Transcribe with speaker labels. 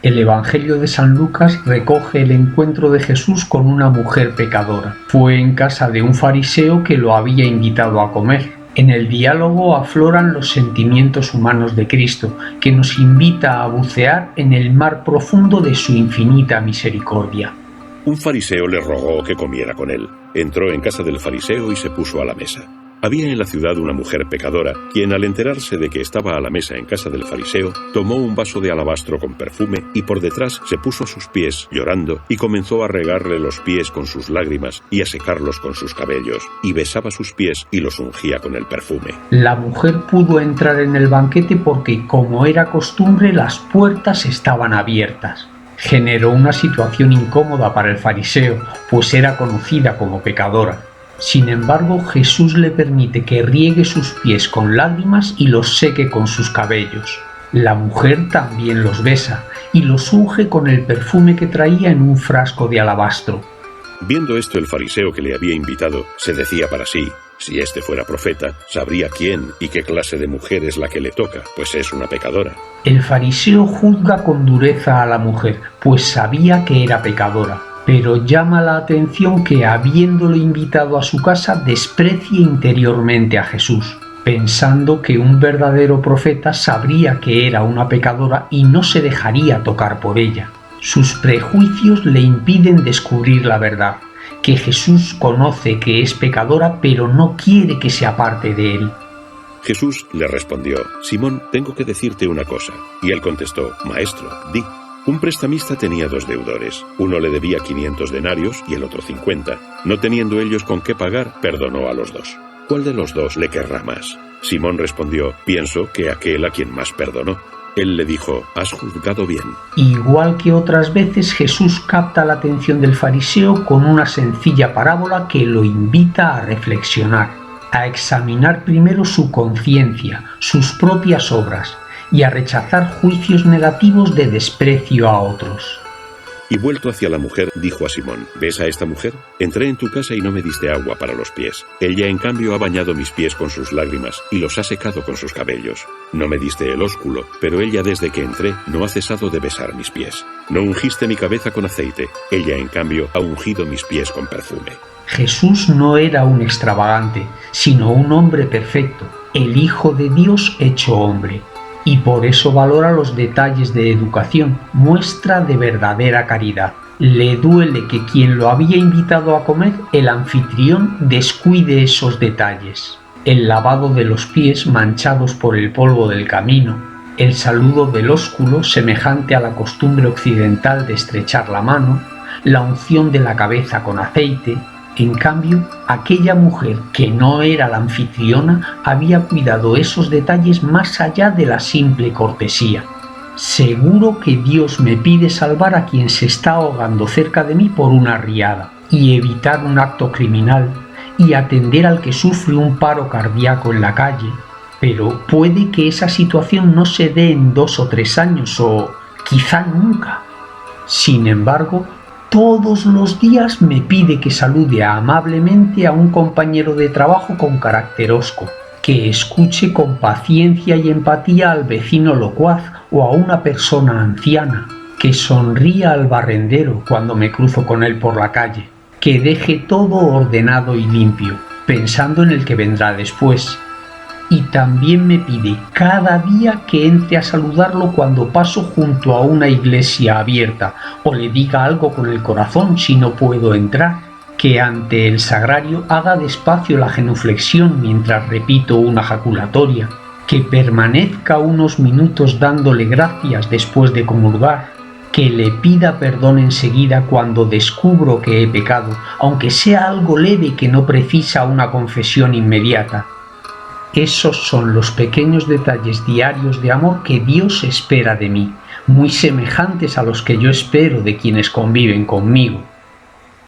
Speaker 1: El Evangelio de San Lucas recoge el encuentro de Jesús con una mujer pecadora. Fue en casa de un fariseo que lo había invitado a comer. En el diálogo afloran los sentimientos humanos de Cristo, que nos invita a bucear en el mar profundo de su infinita misericordia.
Speaker 2: Un fariseo le rogó que comiera con él. Entró en casa del fariseo y se puso a la mesa. Había en la ciudad una mujer pecadora, quien al enterarse de que estaba a la mesa en casa del fariseo, tomó un vaso de alabastro con perfume y por detrás se puso a sus pies, llorando, y comenzó a regarle los pies con sus lágrimas y a secarlos con sus cabellos, y besaba sus pies y los ungía con el perfume.
Speaker 1: La mujer pudo entrar en el banquete porque, como era costumbre, las puertas estaban abiertas. Generó una situación incómoda para el fariseo, pues era conocida como pecadora. Sin embargo, Jesús le permite que riegue sus pies con lágrimas y los seque con sus cabellos. La mujer también los besa y los unge con el perfume que traía en un frasco de alabastro.
Speaker 2: Viendo esto, el fariseo que le había invitado se decía para sí: si este fuera profeta, sabría quién y qué clase de mujer es la que le toca, pues es una pecadora.
Speaker 1: El fariseo juzga con dureza a la mujer, pues sabía que era pecadora. Pero llama la atención que, habiéndolo invitado a su casa, desprecie interiormente a Jesús, pensando que un verdadero profeta sabría que era una pecadora y no se dejaría tocar por ella. Sus prejuicios le impiden descubrir la verdad, que Jesús conoce que es pecadora, pero no quiere que se aparte de él.
Speaker 2: Jesús le respondió: Simón, tengo que decirte una cosa. Y él contestó: Maestro, di. Un prestamista tenía 2 deudores. Uno le debía 500 denarios y el otro 50. No teniendo ellos con qué pagar, perdonó a los 2. ¿Cuál de los 2 le querrá más? Simón respondió: pienso que aquel a quien más perdonó. Él le dijo: has juzgado bien.
Speaker 1: Igual que otras veces, Jesús capta la atención del fariseo con una sencilla parábola que lo invita a reflexionar, a examinar primero su conciencia, sus propias obras, y a rechazar juicios negativos de desprecio a otros.
Speaker 2: Y vuelto hacia la mujer, dijo a Simón: ¿ves a esta mujer? Entré en tu casa y no me diste agua para los pies. Ella, en cambio, ha bañado mis pies con sus lágrimas y los ha secado con sus cabellos. No me diste el ósculo, pero ella, desde que entré, no ha cesado de besar mis pies. No ungiste mi cabeza con aceite. Ella, en cambio, ha ungido mis pies con perfume.
Speaker 1: Jesús no era un extravagante, sino un hombre perfecto, el Hijo de Dios hecho hombre. Y por eso valora los detalles de educación, muestra de verdadera caridad. Le duele que quien lo había invitado a comer, el anfitrión, descuide esos detalles. El lavado de los pies manchados por el polvo del camino, el saludo del ósculo semejante a la costumbre occidental de estrechar la mano, la unción de la cabeza con aceite. En cambio, aquella mujer que no era la anfitriona había cuidado esos detalles más allá de la simple cortesía. Seguro que Dios me pide salvar a quien se está ahogando cerca de mí por una riada, y evitar un acto criminal, y atender al que sufre un paro cardíaco en la calle. Pero puede que esa situación no se dé en 2 o 3 años, o quizá nunca. Sin embargo, todos los días me pide que salude amablemente a un compañero de trabajo con carácter hosco, que escuche con paciencia y empatía al vecino locuaz o a una persona anciana, que sonría al barrendero cuando me cruzo con él por la calle, que deje todo ordenado y limpio, pensando en el que vendrá después. Y también me pide cada día que entre a saludarlo cuando paso junto a una iglesia abierta, o le diga algo con el corazón si no puedo entrar, que ante el sagrario haga despacio la genuflexión mientras repito una jaculatoria, que permanezca unos minutos dándole gracias después de comulgar, que le pida perdón enseguida cuando descubro que he pecado, aunque sea algo leve que no precisa una confesión inmediata. Esos son los pequeños detalles diarios de amor que Dios espera de mí, muy semejantes a los que yo espero de quienes conviven conmigo.